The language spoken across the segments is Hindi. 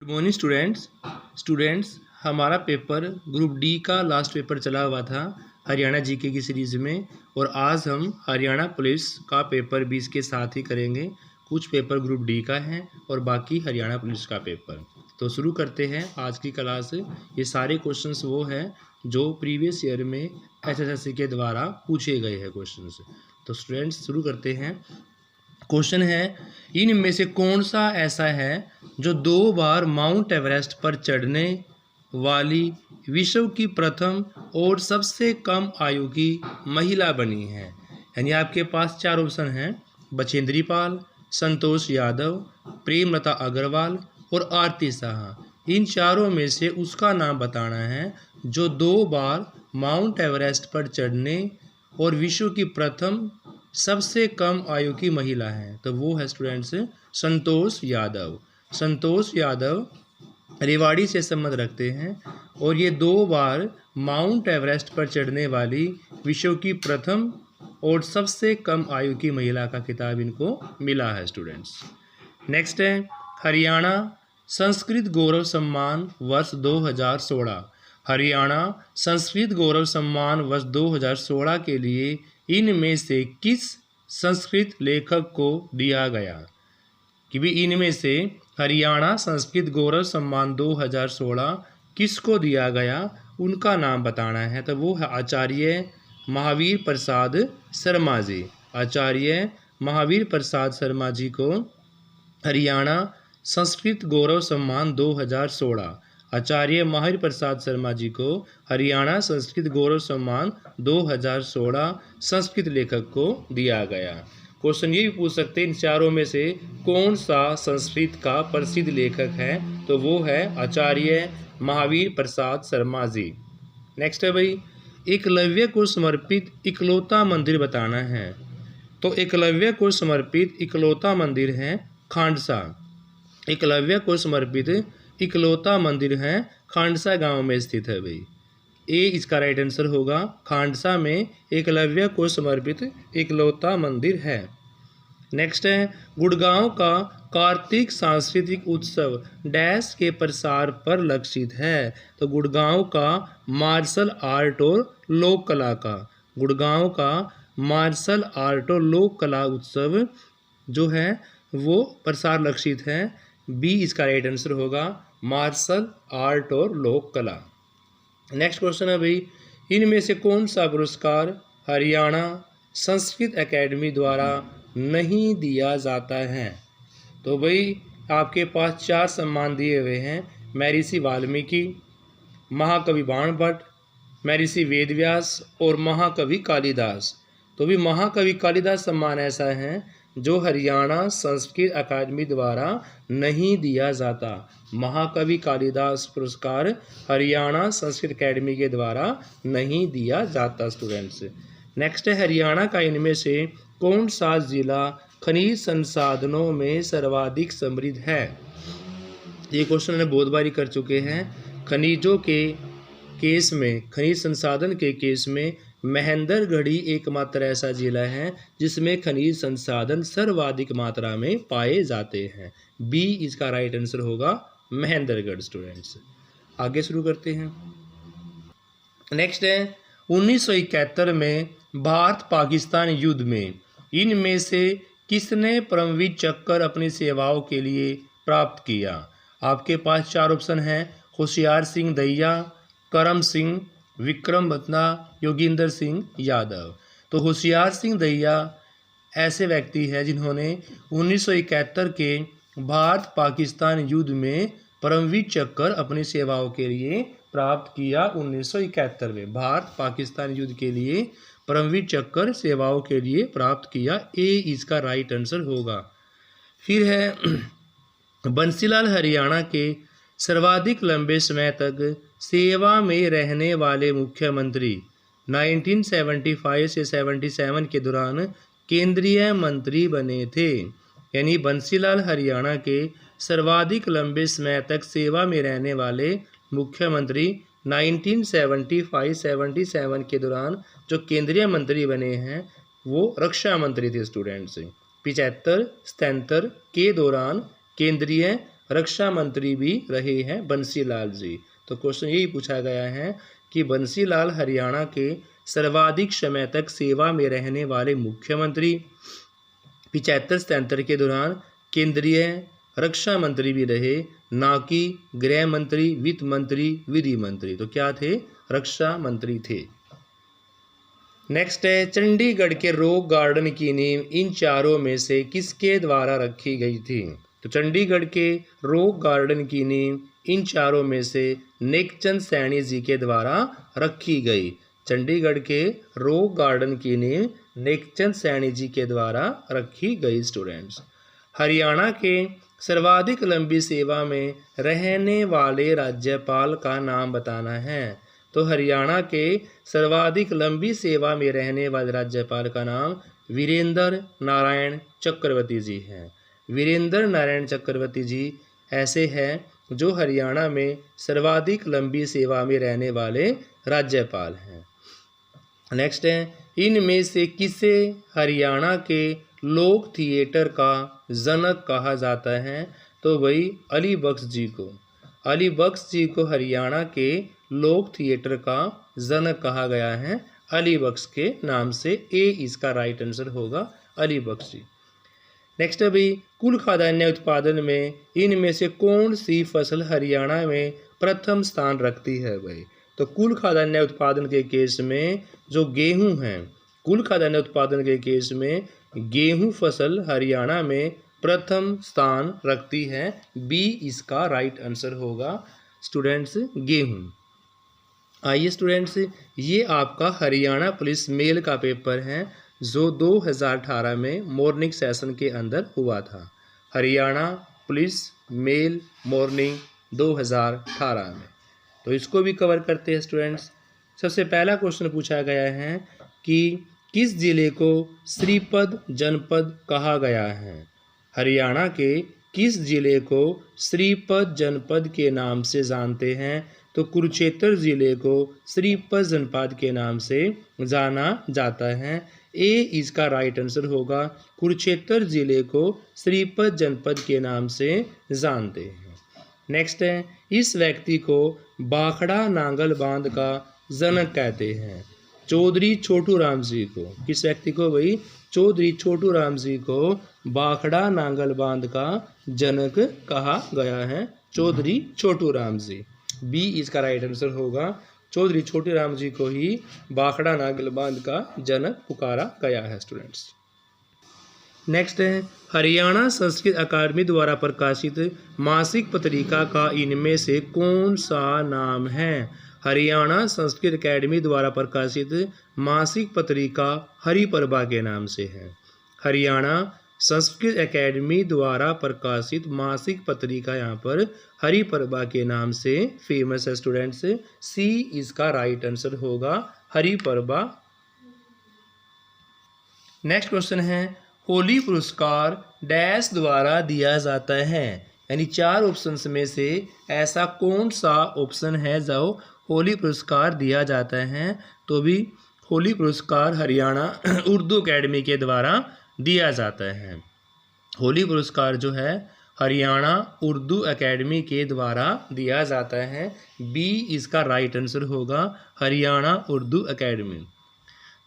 मॉर्निंग स्टूडेंट्स हमारा पेपर ग्रुप डी का लास्ट पेपर चला हुआ था हरियाणा जीके की सीरीज़ में। और आज हम हरियाणा पुलिस का पेपर 20 के साथ ही करेंगे। कुछ पेपर ग्रुप डी का है और बाकी हरियाणा पुलिस का पेपर। तो शुरू करते हैं आज की क्लास। ये सारे क्वेश्चंस वो हैं जो प्रीवियस ईयर में एसएससी के द्वारा पूछे गए हैं क्वेश्चंस। तो स्टूडेंट्स शुरू करते हैं। क्वेश्चन है, इनमें से कौन सा ऐसा है जो 2 बार माउंट एवरेस्ट पर चढ़ने वाली विश्व की प्रथम और सबसे कम आयु की महिला बनी है। यानी आपके पास 4 ऑप्शन हैं, बचेंद्री पाल, संतोष यादव, प्रेमलता अग्रवाल और आरती शाह। इन चारों में से उसका नाम बताना है जो 2 बार माउंट एवरेस्ट पर चढ़ने और विश्व की प्रथम सबसे कम आयु की महिला है। तो वो है स्टूडेंट्स संतोष यादव। संतोष यादव रेवाड़ी से संबंध रखते हैं और ये 2 बार माउंट एवरेस्ट पर चढ़ने वाली विश्व की प्रथम और सबसे कम आयु की महिला का खिताब इनको मिला है स्टूडेंट्स। नेक्स्ट है, हरियाणा संस्कृत गौरव सम्मान वर्ष 2016। हरियाणा संस्कृत गौरव सम्मान वर्ष 2016 के लिए इनमें से किस संस्कृत लेखक को दिया गया? कि भी इनमें से हरियाणा संस्कृत गौरव सम्मान 2016 किसको दिया गया, उनका नाम बताना है। तो वो है आचार्य महावीर प्रसाद शर्मा जी। आचार्य महावीर प्रसाद शर्मा जी को हरियाणा संस्कृत गौरव सम्मान 2016, आचार्य महावीर प्रसाद शर्मा जी को हरियाणा संस्कृत गौरव सम्मान 2016 संस्कृत लेखक को दिया गया। क्वेश्चन ये भी पूछ सकते हैं, इन चारों में से कौन सा संस्कृत का प्रसिद्ध लेखक है? तो वो है आचार्य महावीर प्रसाद शर्मा जी। नेक्स्ट है भाई, एकलव्य को समर्पित इकलौता मंदिर बताना है। तो एकलव्य को समर्पित इकलौता मंदिर है खांडसा। एकलव्य को समर्पित इकलौता मंदिर है खांडसा गांव में स्थित है भाई। ए इसका राइट आंसर होगा। खांडसा में एकलव्य को समर्पित इकलौता मंदिर है। नेक्स्ट है, गुड़गांव का कार्तिक सांस्कृतिक उत्सव डैश के प्रसार पर लक्षित है। तो गुड़गांव का मार्शल आर्ट और लोक कला का, गुड़गांव का मार्शल आर्ट और लोक कला उत्सव जो है वो प्रसार लक्षित है। बी इसका राइट आंसर होगा, मार्शल आर्ट और लोक कला। नेक्स्ट क्वेश्चन है भाई, इनमें से कौन सा पुरस्कार हरियाणा संस्कृत एकेडमी द्वारा नहीं दिया जाता है? तो भाई आपके पास 4 सम्मान दिए हुए हैं, महर्षि वाल्मीकि, महाकवि बाण भट्ट, महर्षि वेदव्यास और महाकवि कालिदास। तो भी महाकवि कालिदास सम्मान ऐसा है जो हरियाणा संस्कृत अकादमी द्वारा नहीं दिया जाता। महाकवि कालिदास पुरस्कार हरियाणा संस्कृत अकादमी के द्वारा नहीं दिया जाता स्टूडेंट्स। नेक्स्ट है, हरियाणा का इनमें से कौन सा जिला खनिज संसाधनों में सर्वाधिक समृद्ध है? ये क्वेश्चन हमने बहुत बारी कर चुके हैं। खनिजों के केस में, खनिज संसाधन के केस में महेंद्रगढ़ी एकमात्र ऐसा जिला है जिसमें खनिज संसाधन सर्वाधिक मात्रा में पाए जाते हैं। बी इसका राइट आंसर होगा, महेंद्रगढ़ स्टूडेंट्स। आगे शुरू करते हैं। नेक्स्ट है, 1971 में भारत पाकिस्तान युद्ध में इनमें से किसने परमवीर चक्र अपनी सेवाओं के लिए प्राप्त किया? आपके पास 4 ऑप्शन हैं, होशियार सिंह दहिया, करम सिंह, विक्रम बत्ना, योगिंदर सिंह यादव। तो होशियार सिंह दहिया ऐसे व्यक्ति हैं जिन्होंने 1971 के भारत पाकिस्तान युद्ध में परमवीर चक्र अपनी सेवाओं के लिए प्राप्त किया। 1971 में भारत पाकिस्तान युद्ध के लिए परमवीर चक्र सेवाओं के लिए प्राप्त किया। ए इसका राइट आंसर होगा। फिर है, बंसीलाल हरियाणा के सर्वाधिक लंबे समय तक सेवा में रहने वाले मुख्यमंत्री 1975 से 77 के दौरान केंद्रीय मंत्री बने थे। यानी बंसीलाल हरियाणा के सर्वाधिक लंबे समय तक सेवा में रहने वाले मुख्यमंत्री 1975-77 के दौरान जो केंद्रीय मंत्री बने हैं वो रक्षा मंत्री थे स्टूडेंट्स। 75-77 के दौरान केंद्रीय रक्षा मंत्री भी रहे हैं बंसीलाल जी। तो क्वेश्चन यही पूछा गया है कि बंसीलाल हरियाणा के सर्वाधिक समय तक सेवा में रहने वाले मुख्यमंत्री 75-77 के दौरान केंद्रीय रक्षा मंत्री भी रहे, ना कि गृह मंत्री, वित्त मंत्री, विधि मंत्री। तो क्या थे? रक्षा मंत्री थे। नेक्स्ट है, चंडीगढ़ के रॉक गार्डन की नींव इन चारों में से किसके द्वारा रखी गई थी? तो चंडीगढ़ के रॉक गार्डन की नींव इन चारों में से नेकचंद सैनी जी के द्वारा रखी गई। चंडीगढ़ के रॉक गार्डन की नींव नेकचंद सैनी जी के द्वारा रखी गई। स्टूडेंट्स, हरियाणा के सर्वाधिक लंबी सेवा में रहने वाले राज्यपाल का नाम बताना है। तो हरियाणा के सर्वाधिक लंबी सेवा में रहने वाले राज्यपाल का नाम वीरेंद्र नारायण चक्रवर्ती जी हैं। वीरेंद्र नारायण चक्रवर्ती जी ऐसे हैं जो हरियाणा में सर्वाधिक लंबी सेवा में रहने वाले राज्यपाल हैं। नेक्स्ट है, इनमें से किसे हरियाणा के लोक थिएटर का जनक कहा जाता है? तो वही अली बख्श जी को। अली बख्श जी को हरियाणा के लोक थिएटर का जनक कहा गया है, अली बख्श के नाम से। ए इसका राइट आंसर होगा, अली बख्श जी। नेक्स्ट अभी, कुल खाद्यान्न उत्पादन में इनमें से कौन सी फसल हरियाणा में प्रथम स्थान रखती है भाई? तो कुल खाद्यान्न उत्पादन के केस में जो गेहूं है, कुल खाद्यान्न उत्पादन के केस में गेहूं फसल हरियाणा में प्रथम स्थान रखती है। बी इसका राइट आंसर होगा स्टूडेंट्स, गेहूं। आइए स्टूडेंट्स, ये आपका हरियाणा पुलिस मेल का पेपर है जो 2018 में मॉर्निंग सेशन के अंदर हुआ था। हरियाणा पुलिस मेल मॉर्निंग 2018 में, तो इसको भी कवर करते हैं स्टूडेंट्स। सबसे पहला क्वेश्चन पूछा गया है कि किस जिले को श्रीपद जनपद कहा गया है? हरियाणा के किस जिले को श्रीपद जनपद के नाम से जानते हैं? तो कुरुक्षेत्र जिले को श्रीपद जनपद के नाम से जाना जाता है। ए इसका राइट आंसर होगा, कुरुक्षेत्र जिले को श्रीपद जनपद के नाम से जानते हैं। नेक्स्ट है, इस व्यक्ति को बाखड़ा नांगल बांध का जनक कहते हैं। चौधरी छोटू राम जी को, किस व्यक्ति को भाई? चौधरी छोटू राम जी को बाखड़ा नांगल बांध का जनक कहा गया है, चौधरी छोटू राम जी। बी इसका राइट आंसर होगा, चौधरी छोटू राम जी को ही बाखड़ा नांगल बांध का जनक पुकारा गया है स्टूडेंट्स। नेक्स्ट है, हरियाणा संस्कृत अकादमी द्वारा प्रकाशित मासिक पत्रिका का इनमें से कौन सा नाम है? हरियाणा संस्कृत अकादमी द्वारा प्रकाशित मासिक पत्रिका हरिप्रभा के नाम से है। हरियाणा संस्कृत अकादमी द्वारा प्रकाशित मासिक पत्रिका यहाँ पर हरिप्रभा के नाम से फेमस है स्टूडेंट्स। सी इसका राइट आंसर होगा, हरिप्रभा। नेक्स्ट क्वेश्चन है, होली पुरस्कार डैश द्वारा दिया जाता है? यानी 4 ऑप्शंस में से ऐसा कौन सा ऑप्शन है जो होली पुरस्कार दिया जाता है? तो भी होली पुरस्कार हरियाणा उर्दू अकेडमी के द्वारा दिया जाता है। होली पुरस्कार जो है हरियाणा उर्दू अकेडमी के द्वारा दिया जाता है। बी इसका राइट आंसर होगा, हरियाणा उर्दू अकेडमी।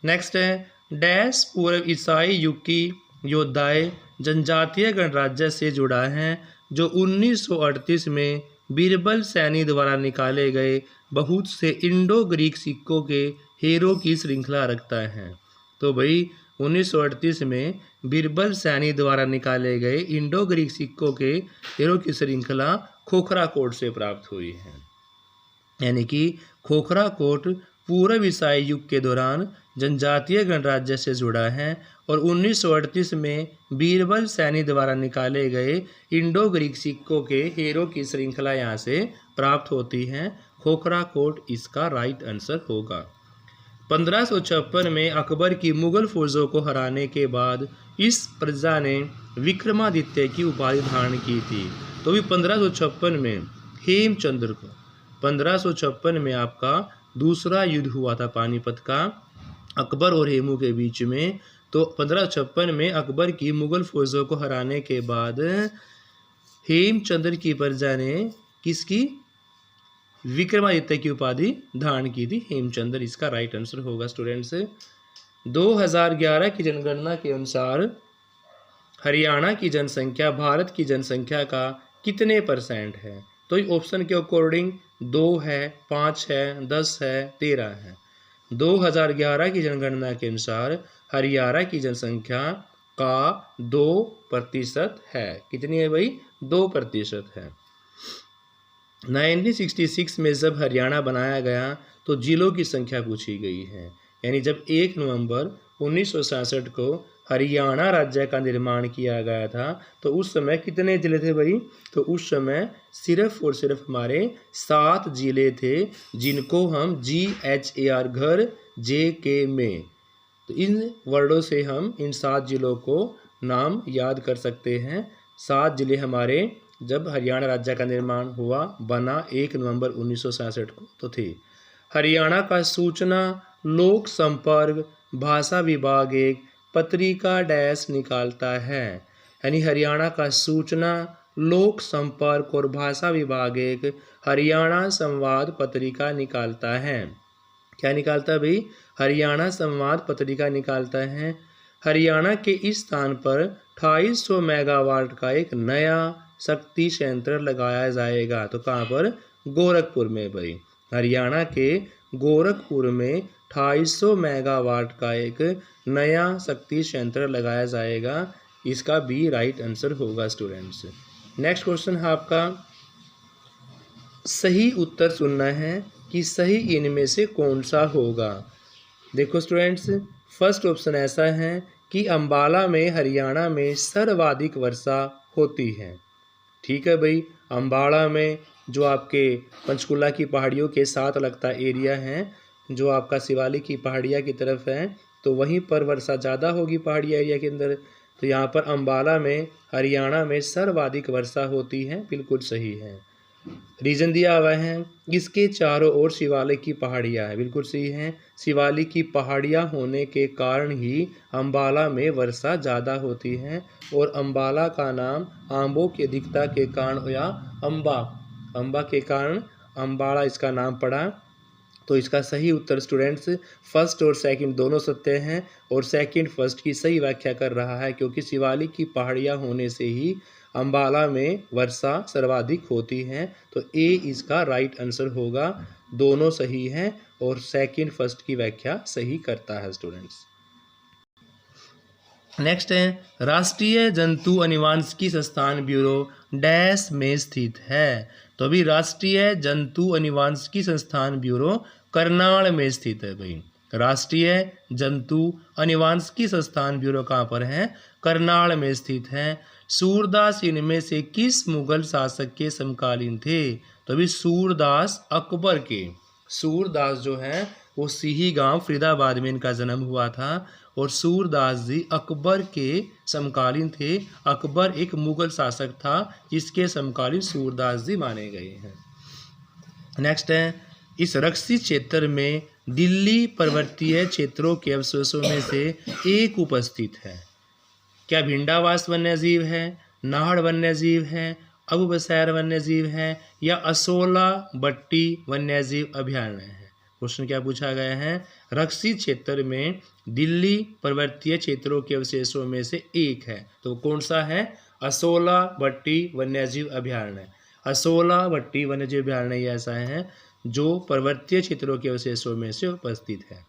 नेक्स्ट है, डैश पूर्व ईसाई युग की योद्धाएं जनजातीय गणराज्य से जुड़ा है जो 1938 में बीरबल सैनी द्वारा निकाले गए बहुत से इंडो ग्रीक सिक्कों के हीरो की श्रृंखला रखता है। तो भाई 1938 में बीरबल सैनी द्वारा निकाले गए इंडो ग्रीक सिक्कों के हीरो की श्रृंखला खोखरा कोट से प्राप्त हुई है। यानी कि खोखरा कोट पूर्व ईसाई युग के दौरान जनजातीय गणराज्य से जुड़ा है और 1938 में बीरबल सैनी द्वारा निकाले गए इंडो ग्रीक सिक्कों के हीरो की श्रृंखला यहाँ से प्राप्त होती है। खोखरा कोट इसका राइट आंसर होगा। 1556 में अकबर की मुगल फौजों को हराने के बाद इस प्रजा ने विक्रमादित्य की उपाधि धारण की थी। तो भी 1556 में हेमचंद्र को, 1556 में आपका दूसरा युद्ध हुआ था पानीपत का अकबर और हेमू के बीच में। तो 1556 में अकबर की मुगल फौजों को हराने के बाद हेमचंद्र की प्रजा ने किसकी? विक्रमादित्य की उपाधि धारण की थी हेमचंद्र। इसका राइट आंसर होगा स्टूडेंट्स। 2011 की जनगणना के अनुसार हरियाणा की जनसंख्या भारत की जनसंख्या का कितने % है? तो ऑप्शन के अकॉर्डिंग 2 है, 5 है, 10 है, 13 है। 2011 की जनगणना के अनुसार हरियाणा की जनसंख्या का 2% है। कितनी है भाई? 2% है। 1966 में जब हरियाणा बनाया गया तो जिलों की संख्या पूछी गई है। यानी जब 1 नवंबर 1967 को हरियाणा राज्य का निर्माण किया गया था तो उस समय कितने जिले थे भाई? तो उस समय सिर्फ और सिर्फ हमारे 7 जिले थे, जिनको हम GHAR घर JK में, तो इन वर्डों से हम इन 7 जिलों को नाम याद कर सकते हैं। 7 जिले हमारे जब हरियाणा राज्य का निर्माण हुआ, बना 1 नवंबर 1967 को तो थे। हरियाणा का सूचना लोक संपर्क भाषा विभाग एक पत्रिका डैश निकालता है। यानी हरियाणा का सूचना लोक संपर्क और भाषा विभाग एक हरियाणा संवाद पत्रिका निकालता है। क्या निकालता है भाई? हरियाणा संवाद पत्रिका निकालता है। हरियाणा के इस स्थान पर 2800 मेगावाट का एक नया शक्ति संयंत्र लगाया जाएगा। तो कहाँ पर? गोरखपुर में भाई। हरियाणा के गोरखपुर में 2800 मेगावाट का एक नया शक्ति संयंत्र लगाया जाएगा। इसका भी राइट आंसर होगा स्टूडेंट्स। नेक्स्ट क्वेश्चन है आपका, सही उत्तर चुनना है कि सही इनमें से कौन सा होगा। देखो स्टूडेंट्स, फर्स्ट ऑप्शन ऐसा है कि अंबाला में हरियाणा में सर्वाधिक वर्षा होती है। ठीक है भाई, अंबाला में जो आपके पंचकुला की पहाड़ियों के साथ लगता एरिया है, जो आपका शिवालिक की पहाड़ियाँ की तरफ है, तो वहीं पर वर्षा ज़्यादा होगी पहाड़ी एरिया के अंदर। तो यहाँ पर अंबाला में हरियाणा में सर्वाधिक वर्षा होती है, बिल्कुल सही है। रीजन दिया हुआ है, इसके चारों ओर शिवालिक की पहाड़ियाँ है, बिल्कुल सही है। शिवालिक की पहाड़ियाँ होने के कारण ही अंबाला में वर्षा ज़्यादा होती है, और अंबाला का नाम आम्बों की अधिकता के कारण या अम्बा के कारण अंबाला इसका नाम पड़ा। तो इसका सही उत्तर स्टूडेंट्स फर्स्ट और सेकंड दोनों सत्य हैं, और सेकंड फर्स्ट की सही व्याख्या कर रहा है, क्योंकि शिवालिक की पहाड़ियाँ होने से ही अंबाला में वर्षा सर्वाधिक होती है। तो ए इसका राइट आंसर होगा। दोनों सही हैं और सेकंड फर्स्ट की व्याख्या सही करता है स्टूडेंट्स। नेक्स्ट है, राष्ट्रीय जंतु अनुवांशिकी संस्थान ब्यूरो डैश में स्थित है। तो अभी राष्ट्रीय जंतु अनुवांशिकी संस्थान ब्यूरो करनाल में स्थित है भाई। राष्ट्रीय जंतु अनुवांशिकी संस्थान ब्यूरो कहाँ पर है? करनाल में स्थित है। सूरदास इनमें से किस मुगल शासक के समकालीन थे? तो अभी सूरदास अकबर के। सूरदास जो है वो सिही गांव फरीदाबाद में इनका जन्म हुआ था, और सूरदास जी अकबर के समकालीन थे। अकबर एक मुगल शासक था जिसके समकालीन सूरदास जी माने गए हैं। नेक्स्ट है, इस रक्षित क्षेत्र में दिल्ली पर्वतीय क्षेत्रों के अवशेषों में से एक उपस्थित है। क्या भिंडावास वन्यजीव है, नाहड़ वन्यजीव है, अबू बसैर वन्यजीव है, या असोला बट्टी वन्यजीव अभयारण्य है? क्वेश्चन क्या पूछा गया है? रक्षित क्षेत्र में दिल्ली पर्वतीय क्षेत्रों के अवशेषों में से एक है, तो कौन सा है? असोला बट्टी वन्यजीव अभयारण्य। असोला बट्टी वन्यजीव अभयारण्य ऐसा है जो पर्वतीय क्षेत्रों के अवशेषों में से उपस्थित है।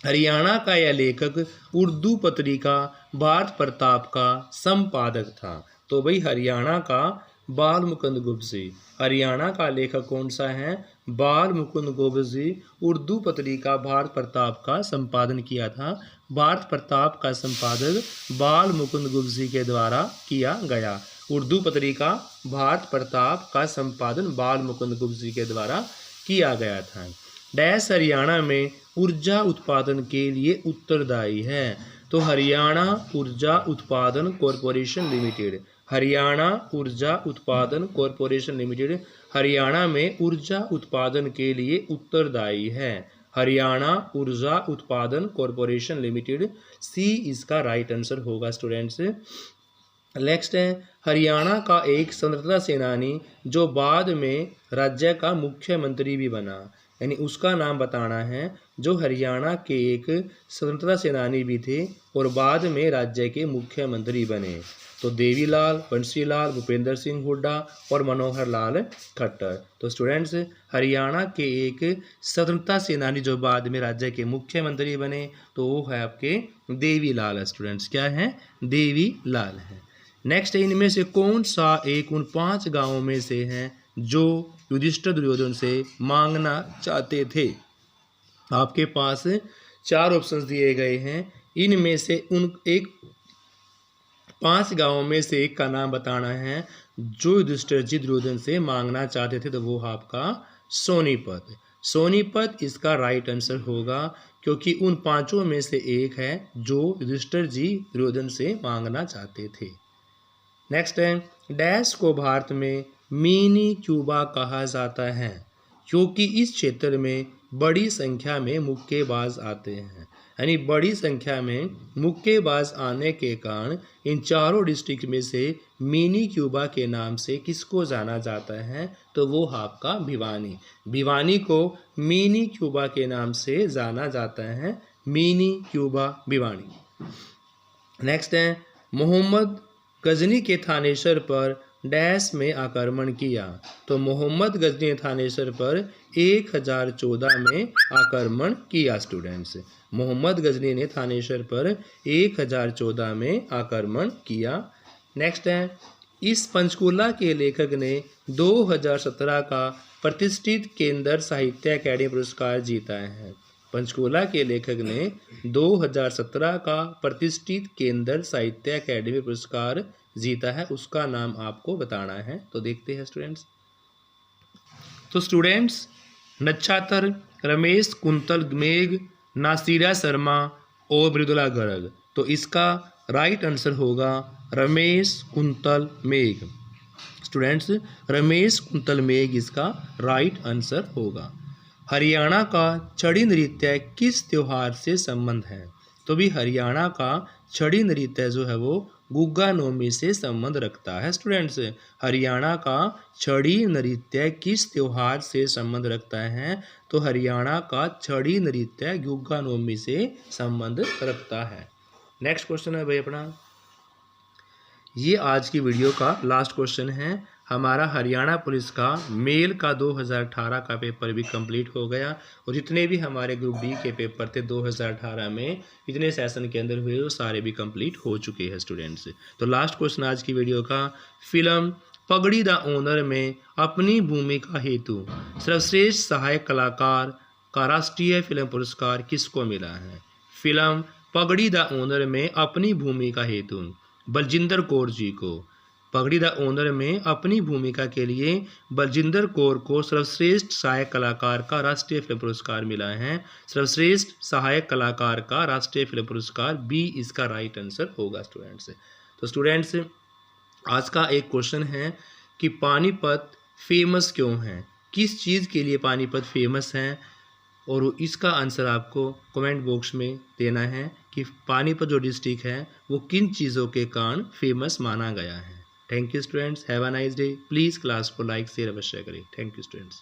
हरियाणा का यह लेखक उर्दू पत्रिका भारत प्रताप का संपादक था। तो भाई हरियाणा का बाल मुकुंद गुप्त जी। हरियाणा का लेखक कौन सा है? बाल मुकुंद गुप्त जी। उर्दू पत्रिका भारत प्रताप का संपादन किया था। भारत प्रताप का संपादन बाल मुकुंद गुप्त जी के द्वारा किया गया। उर्दू पत्रिका भारत प्रताप का संपादन बाल मुकुंद गुप्त जी के द्वारा किया गया था। डैश हरियाणा में ऊर्जा उत्पादन के लिए उत्तरदायी है। तो हरियाणा ऊर्जा उत्पादन कॉरपोरेशन लिमिटेड। हरियाणा ऊर्जा उत्पादन कॉरपोरेशन लिमिटेड हरियाणा में ऊर्जा उत्पादन के लिए उत्तरदायी है। हरियाणा ऊर्जा उत्पादन कॉरपोरेशन लिमिटेड, सी इसका राइट आंसर होगा स्टूडेंट्स। नेक्स्ट है हरियाणा का एक स्वतंत्रता सेनानी जो बाद में राज्य का मुख्यमंत्री भी बना, यानी उसका नाम बताना है जो हरियाणा के एक स्वतंत्रता सेनानी भी थे और बाद में राज्य के मुख्यमंत्री बने। तो देवीलाल, बंसीलाल, भूपेंद्र सिंह हुड्डा और मनोहर लाल खट्टर। तो स्टूडेंट्स, हरियाणा के एक स्वतंत्रता सेनानी जो बाद में राज्य के मुख्यमंत्री बने तो वो है आपके देवीलाल है। स्टूडेंट्स क्या है? देवीलाल है। नेक्स्ट, इनमें से कौन सा एक उन 5 गांवों में से है जो युधिष्ठिर दुर्योधन से मांगना चाहते थे? आपके पास 4 ऑप्शंस दिए गए हैं। इनमें से उन 5 गांवों में से एक का नाम बताना है जो युधिष्ठिर जी दुर्योधन से मांगना चाहते थे, तो वो आपका सोनीपत। सोनीपत इसका राइट आंसर होगा क्योंकि उन 5 में से एक है जो युधिष्ठिर जी दुर्योधन से मांगना चाहते थे। नेक्स्ट है डैश को भारत में मिनी क्यूबा कहा जाता है क्योंकि इस क्षेत्र में बड़ी संख्या में मुक्केबाज आते हैं, यानी बड़ी संख्या में मुक्केबाज आने के कारण इन 4 डिस्ट्रिक्ट में से मिनी क्यूबा के नाम से किसको जाना जाता है? तो वो आपका भिवानी। भिवानी को मिनी क्यूबा के नाम से जाना जाता है, मिनी क्यूबा भिवानी। नेक्स्ट है मोहम्मद गजनी के थानेश्वर पर डैश में आक्रमण किया। तो मोहम्मद गजनी ने थानेश्वर पर 1014 में आक्रमण किया। स्टूडेंट्स, मोहम्मद गजनी ने थानेश्वर पर 1014 में आक्रमण किया। नेक्स्ट है इस पंचकूला के लेखक ने 2017 का प्रतिष्ठित केंद्र साहित्य अकादमी पुरस्कार जीता है। पंचकूला के लेखक ने 2017 का प्रतिष्ठित केंद्र साहित्य अकादमी पुरस्कार जीता है, उसका नाम आपको बताना है। तो देखते हैं स्टूडेंट्स। तो स्टूडेंट्स, नच्छातर, रमेश कुंतल मेघ, नासिरा शर्मा और मृदुला गर्ग। तो इसका राइट आंसर होगा रमेश कुंतल मेघ। स्टूडेंट्स, रमेश कुंतल मेघ इसका राइट आंसर होगा। हरियाणा का छड़ी नृत्य किस त्योहार से संबंध है? तो भी हरियाणा का छड़ी नृत्य जो है वो गुग्गा नवमी से संबंध रखता है। स्टूडेंट्स, हरियाणा का छड़ी नृत्य किस त्योहार से संबंध रखता है? तो हरियाणा का छड़ी नृत्य गुग्गा नवमी से संबंध रखता है। नेक्स्ट क्वेश्चन है भाई अपना, ये आज की वीडियो का लास्ट क्वेश्चन है। हमारा हरियाणा पुलिस का मेल का 2018 का पेपर भी कंप्लीट हो गया और जितने भी हमारे ग्रुप डी के पेपर थे 2018 में इतने सेशन के अंदर हुए वो सारे भी कंप्लीट हो चुके हैं स्टूडेंट्स। तो लास्ट क्वेश्चन आज की वीडियो का, फिल्म पगड़ी द ओनर में अपनी भूमिका हेतु सर्वश्रेष्ठ सहायक कलाकार का राष्ट्रीय फिल्म पुरस्कार किसको मिला है? फिल्म पगड़ी द ओनर में अपनी भूमिका हेतु बलजिंदर कौर जी को। पगड़ी द ओनर में अपनी भूमिका के लिए बलजिंदर कौर को सर्वश्रेष्ठ सहायक कलाकार का राष्ट्रीय फिल्म पुरस्कार मिला है। सर्वश्रेष्ठ सहायक कलाकार का राष्ट्रीय फिल्म पुरस्कार, बी इसका राइट आंसर होगा स्टूडेंट्स। तो स्टूडेंट्स, आज का एक क्वेश्चन है कि पानीपत फेमस क्यों है? किस चीज़ के लिए पानीपत फेमस है? और इसका आंसर आपको कमेंट बॉक्स में देना है कि पानीपत जो डिस्ट्रिक्ट है वो किन चीज़ों के कारण फेमस माना गया है। Thank you students, have a nice day. Please class को लाइक शेयर अवश्य करें। Thank you students.